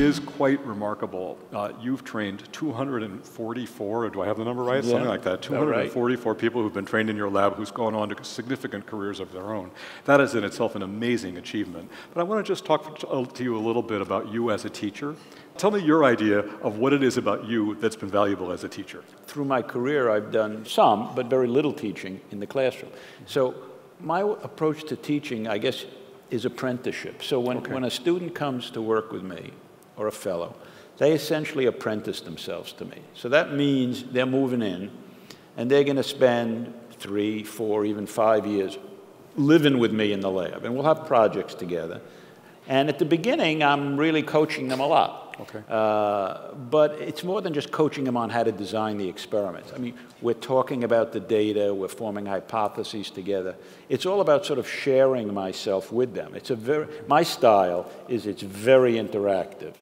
is quite remarkable. You've trained 244, or do I have the number right? Yeah, something like that. 244 people who've been trained in your lab who's gone on to significant careers of their own. That is in itself an amazing achievement. But I want to just talk to you a little bit about you as a teacher. Tell me your idea of what it is about you that's been valuable as a teacher. Through my career, I've done some, but very little teaching in the classroom. So my approach to teaching, I guess, is apprenticeship. So when a student comes to work with me, or a fellow, they essentially apprentice themselves to me. So that means they're moving in, and they're going to spend 3, 4, even 5 years living with me in the lab, and we'll have projects together. And at the beginning, I'm really coaching them a lot. Okay. But it's more than just coaching them on how to design the experiments. I mean, we're talking about the data, we're forming hypotheses together. It's all about sort of sharing myself with them. My style is it's very interactive.